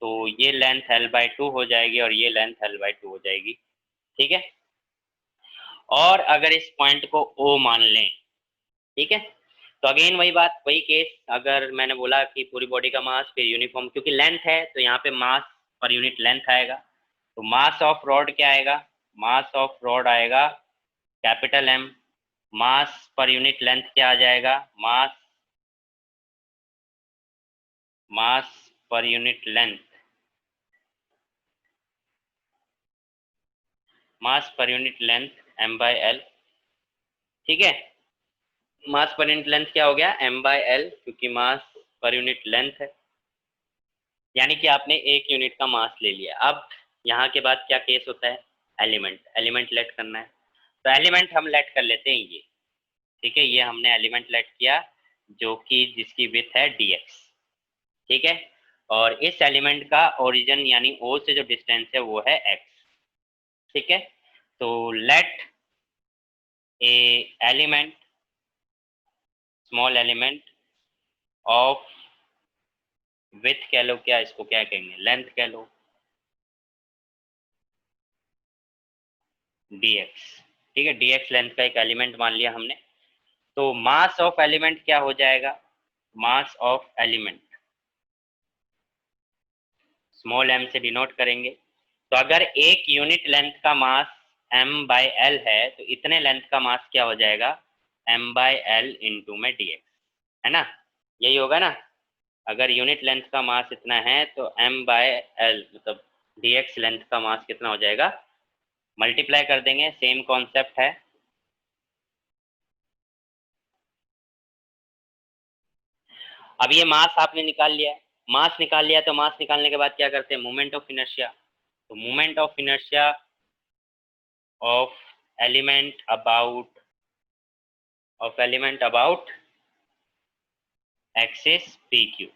तो ये लेंथ एल बाई 2 हो जाएगी और ये लेंथ एल बाई 2 हो जाएगी। ठीक है, और अगर इस पॉइंट को ओ मान लें, ठीक है, तो अगेन वही बात वही केस, अगर मैंने बोला कि पूरी बॉडी का मास फिर यूनिफॉर्म, क्योंकि लेंथ है तो यहाँ पे मास पर यूनिट लेंथ आएगा, तो मास ऑफ रॉड क्या आएगा, मास ऑफ रॉड आएगा कैपिटल एम, मास पर यूनिट लेंथ क्या आ जाएगा, मास मास पर यूनिट लेंथ, मास पर यूनिट लेंथ m/l, ठीक है। मास पर यूनिट लेंथ क्या हो गया, m/l, क्योंकि मास पर यूनिट लेंथ है, यानी कि आपने एक यूनिट का मास ले लिया। अब यहाँ के बाद क्या केस होता है, एलिमेंट, एलिमेंट लेट करना है। तो एलिमेंट हम लेट कर लेते हैं ये, ठीक है, ये हमने एलिमेंट लेट किया जो कि जिसकी विड्थ है dx, ठीक है। और इस एलिमेंट का ओरिजिन यानी O से जो डिस्टेंस है वो है x, ठीक है। तो let a element, small element of width कह लो, क्या इसको क्या कहेंगे, लेंथ कह लो, dx, ठीक है। dx लेंथ का एक एलिमेंट मान लिया हमने। तो मास ऑफ एलिमेंट क्या हो जाएगा, mass of element small m से डिनोट करेंगे। तो अगर एक यूनिट लेंथ का मास m/l है तो इतने लेंथ का मास क्या हो जाएगा, m/l इंटू में dx, है ना, यही होगा ना। अगर यूनिट लेंथ का मास इतना है तो m/l मतलब dx लेंथ का मास कितना हो जाएगा, मल्टीप्लाई कर देंगे, सेम कॉन्सेप्ट है। अब ये मास आपने निकाल लिया है, मास निकाल लिया, तो मास निकालने के बाद क्या करते हैं, मोमेंट ऑफ इनर्शिया। तो moment of inertia of element about axis P Q.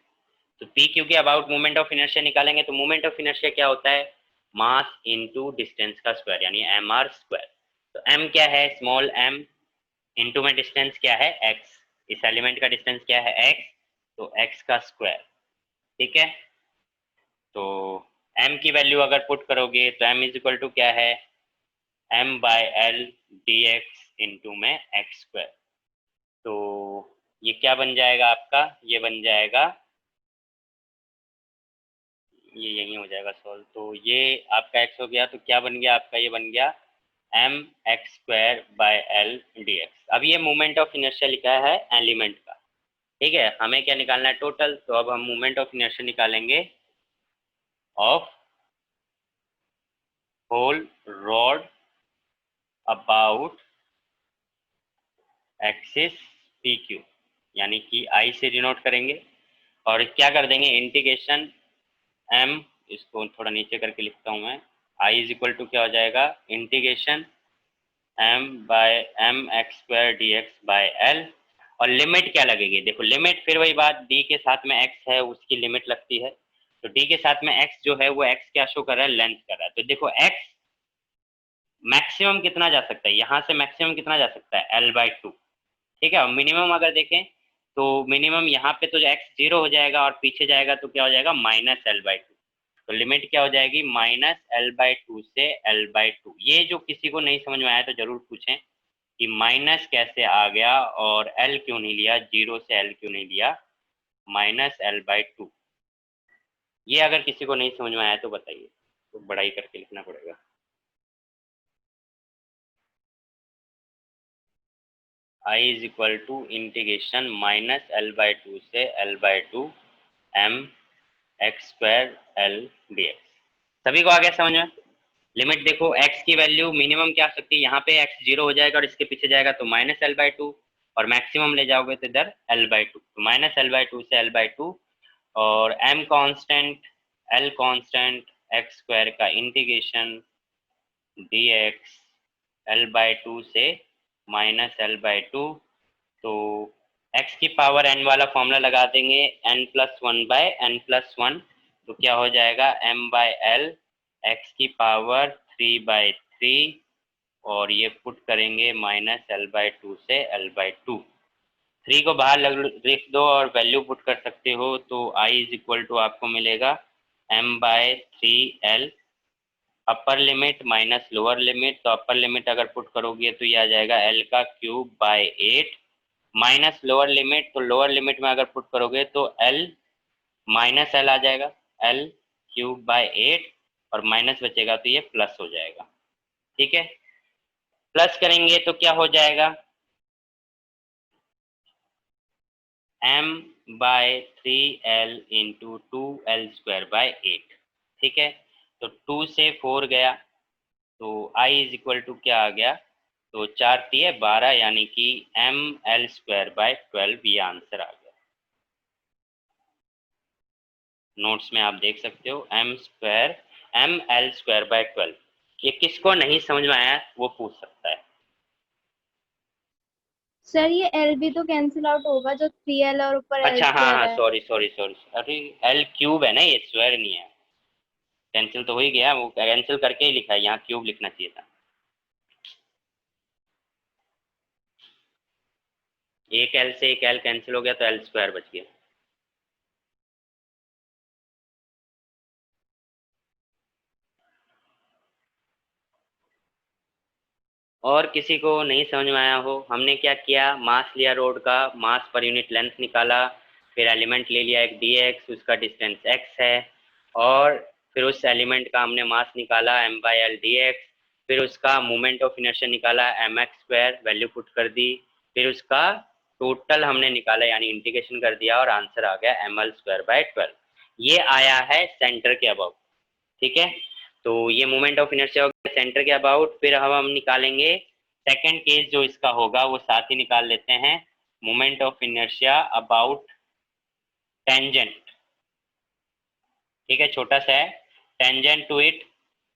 तो पी क्यू के अबाउट मोमेंट ऑफ इनर्शिया निकालेंगे। तो मोमेंट ऑफ इनर्शिया क्या होता है, मास इनटू डिस्टेंस का स्क्वायर, यानी mr स्क्वायर। तो m क्या है, small m, into M distance क्या है x, इस एलिमेंट का डिस्टेंस क्या है x, तो x का स्क्वायर, ठीक है। तो m की वैल्यू अगर पुट करोगे तो m इज इक्वल टू क्या है, m/l dx इंटू में x स्क्वायर। तो ये क्या बन जाएगा आपका, ये बन जाएगा, ये यही हो जाएगा सॉल्व। तो ये आपका x हो गया, तो क्या बन गया आपका, ये बन गया mx² dx। अब ये मोमेंट ऑफ इनर्शिया लिखा है एलिमेंट का, ठीक है। हमें क्या निकालना है, टोटल। तो अब हम मोमेंट ऑफ इनर्शिया निकालेंगे of whole rod about axis P Q, यानी कि आई से डिनोट करेंगे और क्या कर देंगे, इंटीग्रेशन m, इसको थोड़ा नीचे करके लिखता हूँ मैं, i इज इक्वल टू क्या हो जाएगा, इंटीग्रेशन m/mx² dx/l। और लिमिट क्या लगेगी, देखो लिमिट फिर वही बात, d के साथ में x है उसकी लिमिट लगती है। तो d के साथ में x जो है वो x क्या शो कर रहा है, लेंथ कर रहा है। तो देखो x मैक्सिमम कितना जा सकता है, यहाँ से मैक्सिमम कितना जा सकता है, l/2, ठीक है। और मिनिमम अगर देखें तो मिनिमम यहाँ पे तो x 0 हो जाएगा और पीछे जाएगा तो क्या हो जाएगा, -l/2। तो लिमिट क्या हो जाएगी, -l/2 से l/2। ये जो किसी को नहीं समझ में आया तो जरूर पूछें कि माइनस कैसे आ गया और l क्यों नहीं लिया, 0 से l क्यों नहीं लिया, -l/2। ये अगर किसी को नहीं समझ में आया तो बताइए, तो बड़ाई करके लिखना पड़ेगा। i is equal to integration -l/2 से l/2 mx² l dx। सभी को आ गया समझ में। लिमिट देखो x की वैल्यू मिनिमम क्या आ सकती है, यहाँ पे x 0 हो जाएगा और इसके पीछे जाएगा तो -l/2, और मैक्सिमम ले जाओगे तो इधर l/2, तो -l/2 से l/2, और m constant, l constant, x² का इंटीग्रेशन dx l/2 से -l/2। तो x की पावर n वाला फॉर्मूला लगा देंगे, n+1/n+1। तो क्या हो जाएगा, m/l x की पावर 3/3, और ये पुट करेंगे -l/2 से l/2। 3 को बाहर लिख दो और वैल्यू पुट कर सकते हो। तो i इज इक्वल टू आपको मिलेगा m/3l, upper limit minus lower limit. तो अपर लिमिट अगर पुट करोगे तो ये आ जाएगा l³ 8, माइनस लोअर लिमिट, तो लोअर लिमिट में अगर पुट करोगे तो l माइनस l आ जाएगा, l³ 8, और माइनस बचेगा तो ये प्लस हो जाएगा, ठीक है। प्लस करेंगे तो क्या हो जाएगा, m bye 3l into 2l² 8। ठीक है, तो 2 से 4 गया तो i इज इक्वल टू क्या आ गया, तो 4×3 = 12 यानी कि ml²/12 ये आंसर आ गया। नोट्स में आप देख सकते हो ml²/12। ये किसको नहीं समझ में आया वो पूछ सकता है। सर ये एल भी तो कैंसिल आउट होगा, जो 3l और ऊपर एल अच्छा हाँ स्क्वायर हाँ, है। सॉरी सॉरी सॉरी, अरे एल क्यूब है ना, ये स्क्वायर नहीं है। कैंसिल तो हो ही गया, वो कैंसिल करके ही लिखा है, यहाँ क्यूब लिखना चाहिए था। एक एल से एक एल कैंसिल हो गया तो l² बच गया। और किसी को नहीं समझ में आया हो, हमने क्या किया, मास लिया रोड का, मास पर यूनिट लेंथ निकाला, फिर एलिमेंट ले लिया एक dx, उसका डिस्टेंस x है, और फिर उस एलिमेंट का हमने मास निकाला m/l dx, फिर उसका मोमेंट ऑफ इनर्शिया निकाला mx², वैल्यू पुट कर दी, फिर उसका टोटल हमने निकाला यानी इंटीग्रेशन कर दिया और आंसर आ गया ml²/12। ये आया है सेंटर के अबाउट। ठीक है, तो ये मोमेंट ऑफ इनर्शिया हो गया सेंटर के अबाउट। फिर हम निकालेंगे सेकंड केस जो इसका होगा वो साथ ही निकाल लेते हैं, moment of inertia about tangent. ठीक है, छोटा सा है, टेंजेंट टू इट।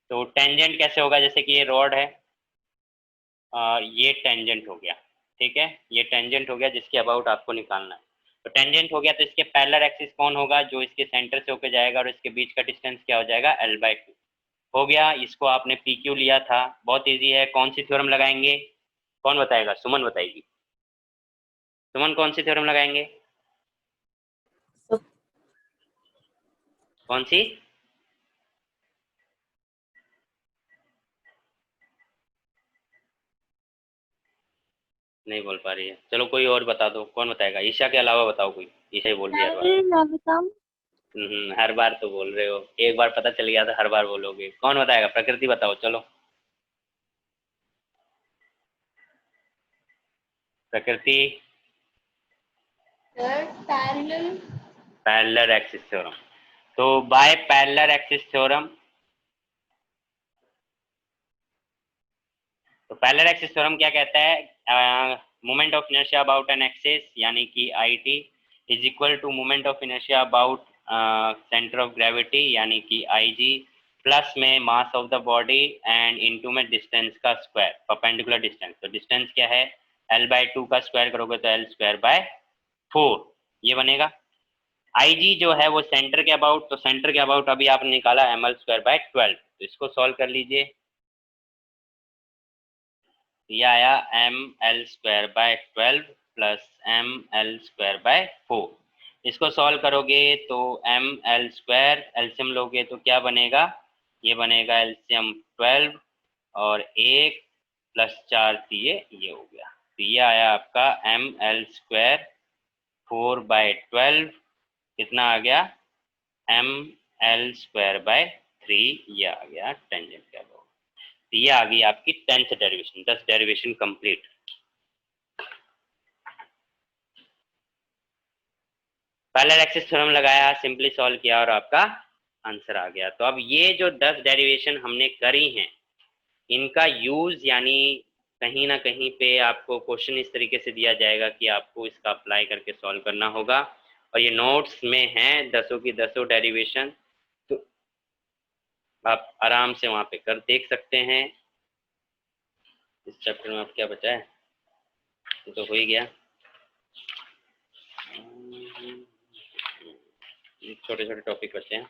तो टेंजेंट कैसे होगा, जैसे कि ये रॉड है, ये टेंजेंट हो गया। ठीक है, ये टेंजेंट हो गया जिसके अबाउट आपको निकालना है। तो टेंजेंट हो गया तो इसके पैरेलल एक्सिस कौन होगा, जो इसके सेंटर से होकर जाएगा, और इसके बीच का डिस्टेंस क्या हो जाएगा, l/2 हो गया। इसको आपने PQ लिया था, बहुत इजी है। कौन सी थ्योरम लगाएंगे, कौन बताएगा, सुमन बताएगी। सुमन कौन सी थ्योरम लगाएंगे, कौन सी। नहीं बोल पा रही है, चलो कोई और बता दो, कौन बताएगा, ईशा के अलावा बताओ कोई। ईशा ही बोल रही है हर बार। मैं बताऊं? हर बार तो बोल रहे हो, एक बार पता चल गया तो हर बार बोलोगे। कौन बताएगा, प्रकृति बताओ चलो। प्रकृति। पैरेलल। Parallel axis theorem. तो बाय पैरेलल एक्सिस थ्योरम, तो पैरेलल एक्सिस थ्योरम क्या कहता है, moment of inertia about an axis यानी कि IT is equal to moment of inertia about centre of gravity यानी कि IG, plus M mass of the body and into M distance का square, perpendicular distance. तो distance क्या है, l/2 का square करोगे तो l²/4 ये बनेगा। IG जो है वो सेंटर के अबाउट, तो सेंटर के अबाउट अभी आपने निकाला ml²/12, तो इसको सॉल्व कर लीजिए। ये आया ml²/12 प्लस ml²/4। इसको सॉल्व करोगे तो ml² एल्सियम लोगे तो क्या बनेगा, ये बनेगा एल्सियम 12 और 1 प्लस 4 ये हो गया। तो ये आया आपका ml² 4/12 कितना आ गया, ml²/3 ये आ गया टेंजेंट का। ये आ गई आपकी 10th derivation, 10 derivation complete. Parallel axis theorem लगाया, सिंपली सॉल्व किया और आपका आंसर आ गया। तो अब ये जो 10 डेरिवेशन हमने करी हैं, इनका यूज यानी कहीं ना कहीं पे आपको क्वेश्चन इस तरीके से दिया जाएगा कि आपको इसका अप्लाई करके सॉल्व करना होगा, और ये नोट्स में है दसों की दसों डेरिवेशन, तो आप आराम से वहां पे कर देख सकते हैं। इस चैप्टर में आप क्या बचा है, तो हो ही गया। छोटे छोटे टॉपिक बचे हैं।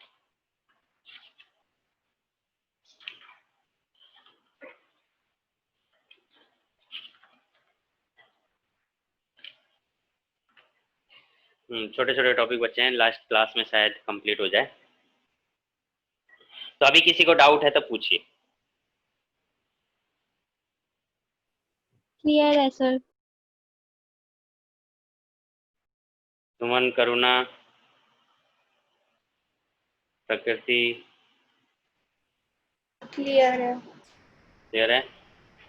छोटे छोटे टॉपिक बचे हैं, लास्ट क्लास में शायद कंप्लीट हो जाए। तो अभी किसी को डाउट है तो पूछिए। क्लियर है सर। सुमन, करुणा, प्रकृति, क्लियर है। क्लियर है।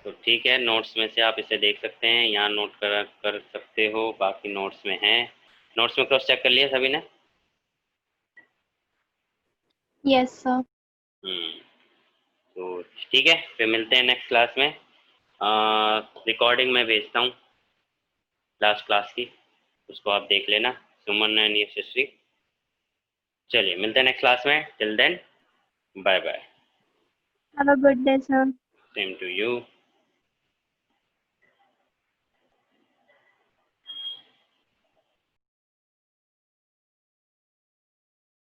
तो ठीक है, नोट्स में से आप इसे देख सकते हैं, यहाँ नोट कर सकते हो, बाकी नोट्स में है। नोट्स में क्रॉस चेक कर लिया सभी ने? Yes sir. तो ठीक है, फिर मिलते हैं नेक्स्ट क्लास में। रिकॉर्डिंग मैं भेजता हूँ लास्ट क्लास की, उसको आप देख लेना, सुमन एंड यशस्वी। चलिए मिलते हैं नेक्स्ट क्लास में, till then bye bye. Have a good day sir. Same to you.